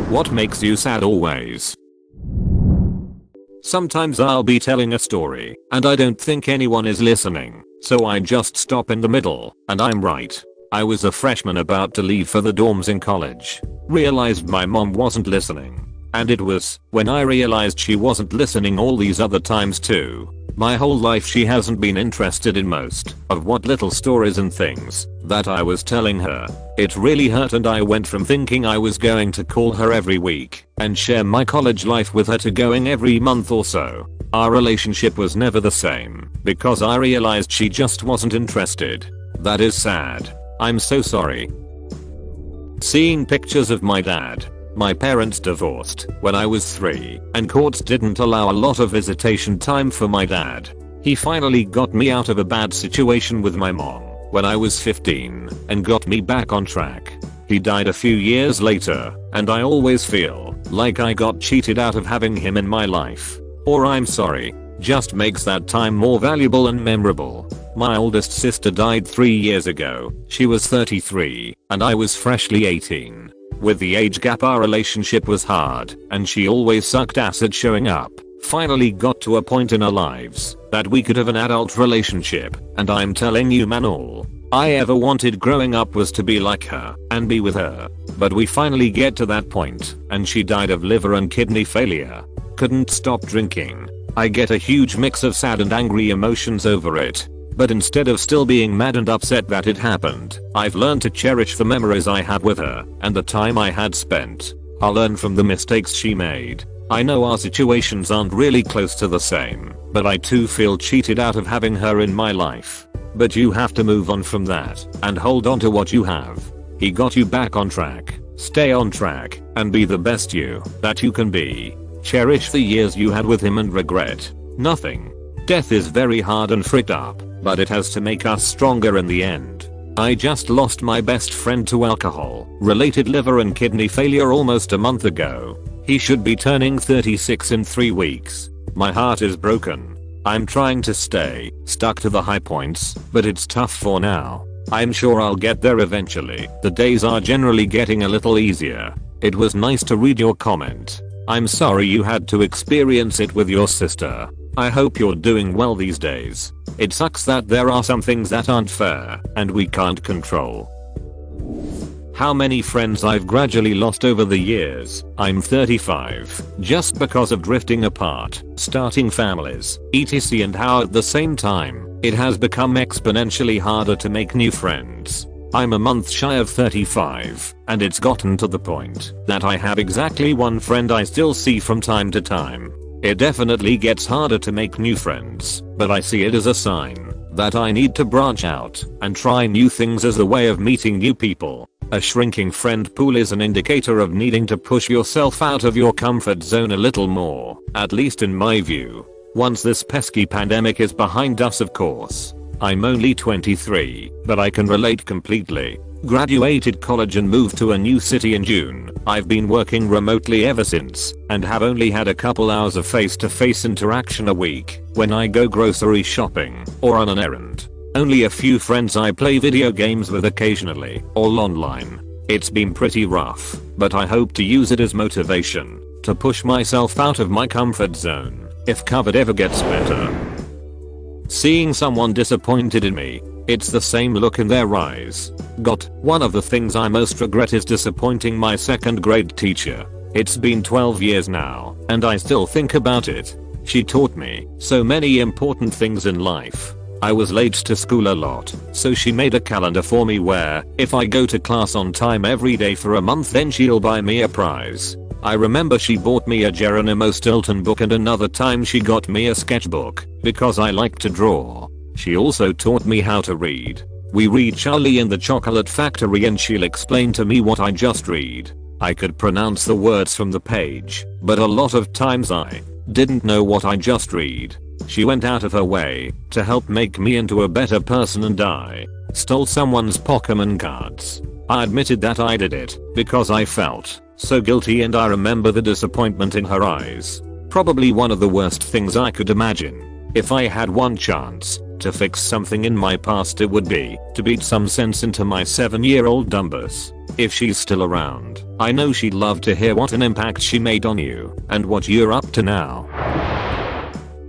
What makes you sad always? Sometimes I'll be telling a story and I don't think anyone is listening, so I just stop in the middle, and I'm right. I was a freshman about to leave for the dorms in college. Realized my mom wasn't listening. And it was when I realized she wasn't listening all these other times too. My whole life she hasn't been interested in most of what little stories and things that I was telling her. It really hurt, and I went from thinking I was going to call her every week and share my college life with her to going every month or so. Our relationship was never the same because I realized she just wasn't interested. That is sad. I'm so sorry. Seeing pictures of my dad. My parents divorced when I was 3, and courts didn't allow a lot of visitation time for my dad. He finally got me out of a bad situation with my mom when I was 15 and got me back on track. He died a few years later, and I always feel like I got cheated out of having him in my life. Or I'm sorry, just makes that time more valuable and memorable. My oldest sister died 3 years ago. She was 33 and I was freshly 18. With the age gap our relationship was hard, and she always sucked ass at showing up. Finally got to a point in our lives that we could have an adult relationship, and I'm telling you man, all I ever wanted growing up was to be like her and be with her. But we finally get to that point, and she died of liver and kidney failure. Couldn't stop drinking. I get a huge mix of sad and angry emotions over it. But instead of still being mad and upset that it happened, I've learned to cherish the memories I had with her and the time I had spent. I'll learn from the mistakes she made. I know our situations aren't really close to the same, but I too feel cheated out of having her in my life. But you have to move on from that and hold on to what you have. He got you back on track. Stay on track and be the best you that you can be. Cherish the years you had with him and regret nothing. Death is very hard and fricked up, but it has to make us stronger in the end. I just lost my best friend to alcohol-related liver and kidney failure almost a month ago. He should be turning 36 in 3 weeks. My heart is broken. I'm trying to stay stuck to the high points, but it's tough for now. I'm sure I'll get there eventually. The days are generally getting a little easier. It was nice to read your comment. I'm sorry you had to experience it with your sister. I hope you're doing well these days. It sucks that there are some things that aren't fair and we can't control. How many friends I've gradually lost over the years. I'm 35, just because of drifting apart, starting families, etc, and how at the same time, it has become exponentially harder to make new friends. I'm a month shy of 35, and it's gotten to the point that I have exactly one friend I still see from time to time. It definitely gets harder to make new friends, but I see it as a sign that I need to branch out and try new things as a way of meeting new people. A shrinking friend pool is an indicator of needing to push yourself out of your comfort zone a little more, at least in my view. Once this pesky pandemic is behind us, of course. I'm only 23, but I can relate completely. Graduated college and moved to a new city in June. I've been working remotely ever since and have only had a couple hours of face-to-face interaction a week when I go grocery shopping or on an errand. Only a few friends I play video games with occasionally, all online. It's been pretty rough, but I hope to use it as motivation to push myself out of my comfort zone if COVID ever gets better. Seeing someone disappointed in me, it's the same look in their eyes. One of the things I most regret is disappointing my 2nd grade teacher. It's been 12 years now, and I still think about it. She taught me so many important things in life. I was late to school a lot, so she made a calendar for me where, if I go to class on time every day for a month, then she'll buy me a prize. I remember she bought me a Geronimo Stilton book, and another time she got me a sketchbook because I like to draw. She also taught me how to read. We read Charlie and the Chocolate Factory and she'll explain to me what I just read. I could pronounce the words from the page, but a lot of times I didn't know what I just read. She went out of her way to help make me into a better person, and I stole someone's Pokemon cards. I admitted that I did it because I felt so guilty, and I remember the disappointment in her eyes. Probably one of the worst things I could imagine. If I had one chance to fix something in my past, it would be to beat some sense into my 7-year-old dumbus. If she's still around, I know she'd love to hear what an impact she made on you and what you're up to now.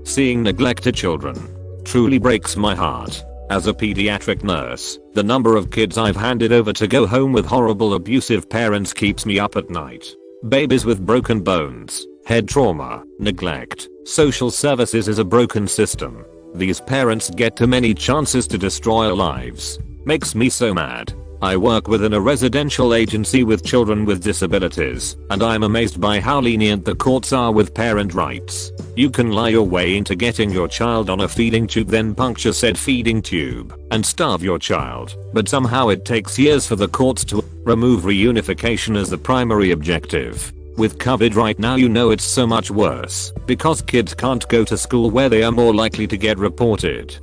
Seeing neglected children truly breaks my heart. As a pediatric nurse, the number of kids I've handed over to go home with horrible abusive parents keeps me up at night. Babies with broken bones, head trauma, neglect. Social services is a broken system. These parents get too many chances to destroy lives. Makes me so mad. I work within a residential agency with children with disabilities, and I'm amazed by how lenient the courts are with parent rights. You can lie your way into getting your child on a feeding tube, then puncture said feeding tube and starve your child, but somehow it takes years for the courts to remove reunification as the primary objective. With COVID right now, you know it's so much worse because kids can't go to school where they are more likely to get reported.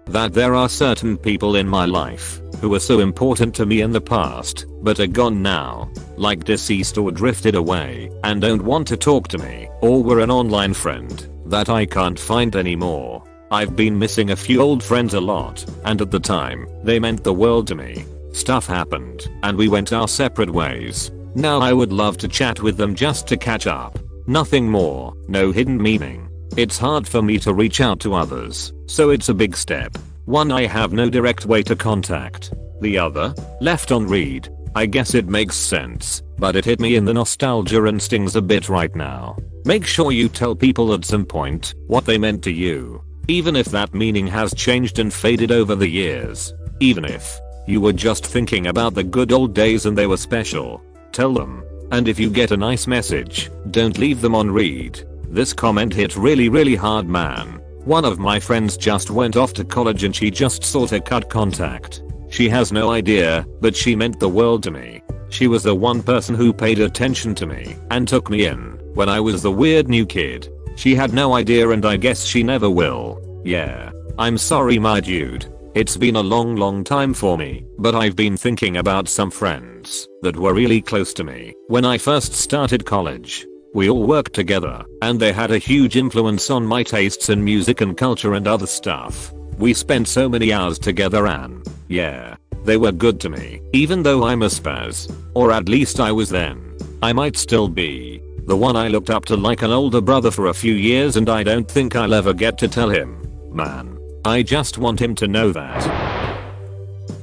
That there are certain people in my life who were so important to me in the past but are gone now, like deceased or drifted away and don't want to talk to me, or were an online friend that I can't find anymore. I've been missing a few old friends a lot, and at the time they meant the world to me. Stuff happened and we went our separate ways. Now I would love to chat with them just to catch up. Nothing more, no hidden meaning. It's hard for me to reach out to others, so it's a big step. One I have no direct way to contact. The other, left on read. I guess it makes sense, but it hit me in the nostalgia and stings a bit right now. Make sure you tell people at some point what they meant to you, even if that meaning has changed and faded over the years. Even if you were just thinking about the good old days and they were special, tell them. And if you get a nice message, don't leave them on read. This comment hit really hard, man. One of my friends just went off to college and she just sorta cut contact. She has no idea, but she meant the world to me. She was the one person who paid attention to me and took me in when I was the weird new kid. She had no idea, and I guess she never will. Yeah. I'm sorry, my dude. It's been a long time for me, but I've been thinking about some friends that were really close to me when I first started college. We all worked together, and they had a huge influence on my tastes in music and culture and other stuff. We spent so many hours together, and yeah, they were good to me, even though I'm a spaz. Or at least I was then. I might still be. The one I looked up to like an older brother for a few years, and I don't think I'll ever get to tell him. Man, I just want him to know that.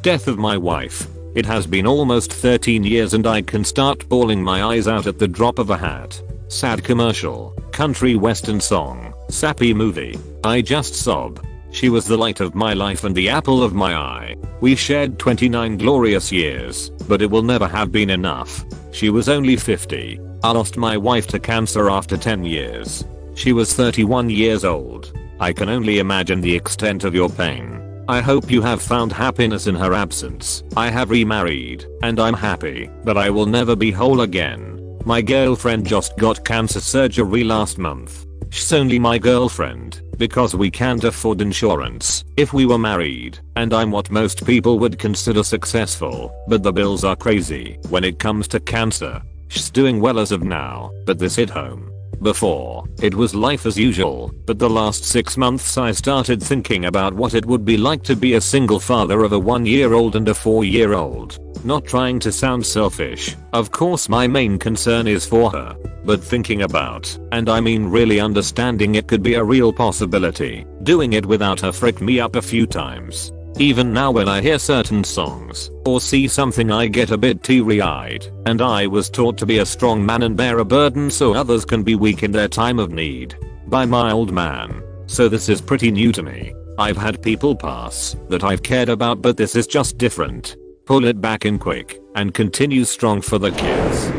Death of my wife. It has been almost 13 years and I can start bawling my eyes out at the drop of a hat. Sad commercial, country western song, sappy movie. I just sob. She was the light of my life and the apple of my eye. We shared 29 glorious years, but it will never have been enough. She was only 50. I lost my wife to cancer after 10 years. She was 31 years old. I can only imagine the extent of your pain. I hope you have found happiness in her absence. I have remarried, and I'm happy, but I will never be whole again. My girlfriend just got cancer surgery last month. She's only my girlfriend because we can't afford insurance if we were married, and I'm what most people would consider successful, but the bills are crazy when it comes to cancer. She's doing well as of now, but this hit home. Before, it was life as usual, but the last 6 months I started thinking about what it would be like to be a single father of a 1-year-old and a 4-year-old. Not trying to sound selfish, of course my main concern is for her, but thinking about, and I mean really understanding it could be a real possibility, doing it without her fricked me up a few times. Even now when I hear certain songs, or see something I get a bit teary-eyed, and I was taught to be a strong man and bear a burden so others can be weak in their time of need. By my old man. So this is pretty new to me. I've had people pass that I've cared about, but this is just different. Pull it back in quick, and continue strong for the kids.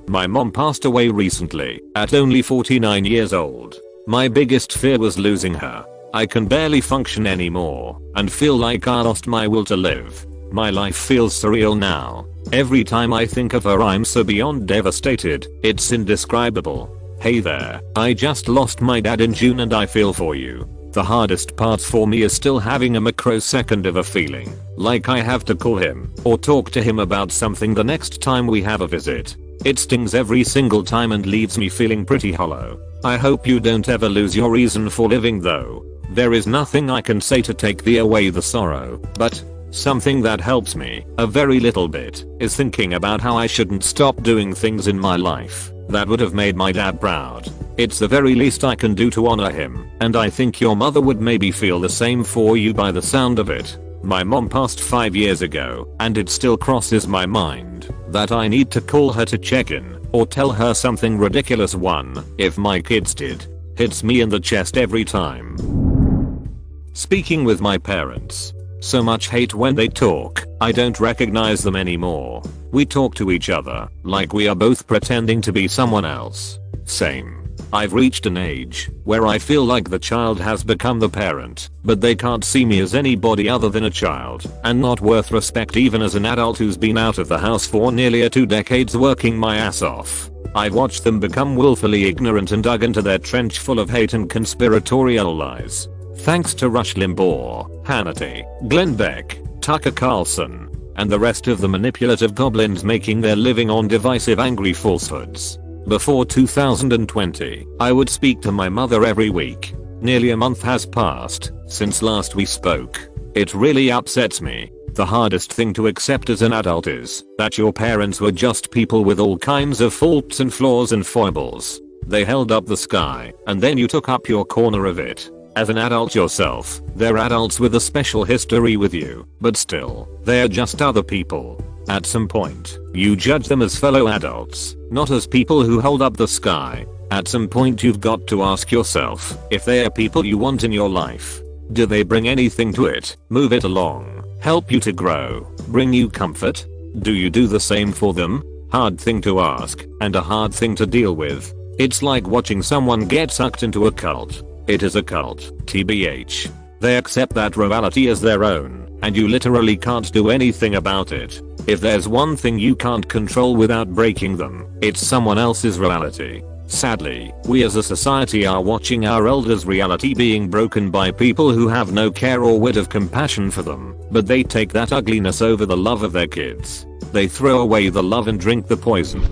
My mom passed away recently, at only 49 years old. My biggest fear was losing her. I can barely function anymore, and feel like I lost my will to live. My life feels surreal now. Every time I think of her I'm so beyond devastated, it's indescribable. Hey there, I just lost my dad in June and I feel for you. The hardest part for me is still having a microsecond of a feeling like I have to call him or talk to him about something the next time we have a visit. It stings every single time and leaves me feeling pretty hollow. I hope you don't ever lose your reason for living though. There is nothing I can say to take away the sorrow, but Something that helps me a very little bit is thinking about how I shouldn't stop doing things in my life that would have made my dad proud. It's the very least I can do to honor him, and I think your mother would maybe feel the same for you by the sound of it. My mom passed 5 years ago, and it still crosses my mind that I need to call her to check in or tell her something ridiculous. One, if my kids did, hits me in the chest every time. Speaking with my parents. So much hate when they talk, I don't recognize them anymore. We talk to each other like we are both pretending to be someone else. Same. I've reached an age where I feel like the child has become the parent, but they can't see me as anybody other than a child and not worth respect even as an adult who's been out of the house for nearly 2 decades working my ass off. I've watched them become willfully ignorant and dug into their trench full of hate and conspiratorial lies. Thanks to Rush Limbaugh, Hannity, Glenn Beck, Tucker Carlson, and the rest of the manipulative goblins making their living on divisive angry falsehoods. Before 2020, I would speak to my mother every week. Nearly a month has passed since last we spoke. It really upsets me. The hardest thing to accept as an adult is that your parents were just people with all kinds of faults and flaws and foibles. They held up the sky, and then you took up your corner of it. As an adult yourself, they're adults with a special history with you, but still, they're just other people. At some point, you judge them as fellow adults, not as people who hold up the sky. At some point you've got to ask yourself if they are people you want in your life. Do they bring anything to it, move it along, help you to grow, bring you comfort? Do you do the same for them? Hard thing to ask, and a hard thing to deal with. It's like watching someone get sucked into a cult. It is a cult, TBH. They accept that reality as their own, and you literally can't do anything about it. If there's one thing you can't control without breaking them, it's someone else's reality. Sadly, we as a society are watching our elders' reality being broken by people who have no care or whit of compassion for them, but they take that ugliness over the love of their kids. They throw away the love and drink the poison.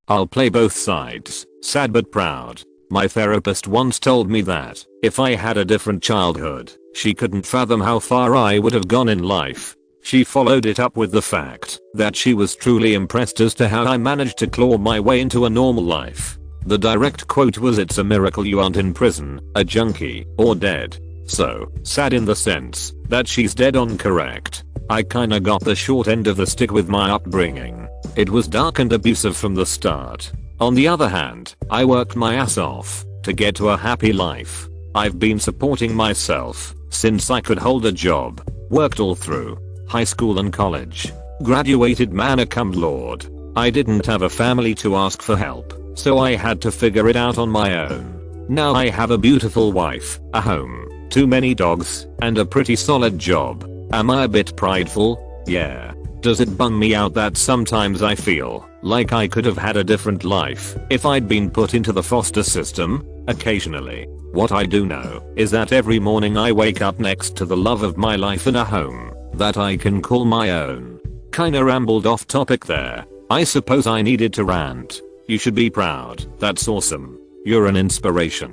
I'll play both sides, sad but proud. My therapist once told me that if I had a different childhood, she couldn't fathom how far I would have gone in life. She followed it up with the fact that she was truly impressed as to how I managed to claw my way into a normal life. The direct quote was, "It's a miracle you aren't in prison, a junkie, or dead." So, sad in the sense that she's dead on correct. I kinda got the short end of the stick with my upbringing. It was dark and abusive from the start. On the other hand, I worked my ass off to get to a happy life. I've been supporting myself since I could hold a job. Worked all through high school and college. Graduated manna cum laude. I didn't have a family to ask for help, so I had to figure it out on my own. Now I have a beautiful wife, a home, too many dogs, and a pretty solid job. Am I a bit prideful? Yeah. Does it bum me out that sometimes I feel like I could have had a different life if I'd been put into the foster system? Occasionally. What I do know is that every morning I wake up next to the love of my life in a home that I can call my own. Kinda rambled off topic there. I suppose I needed to rant. You should be proud. That's awesome. You're an inspiration.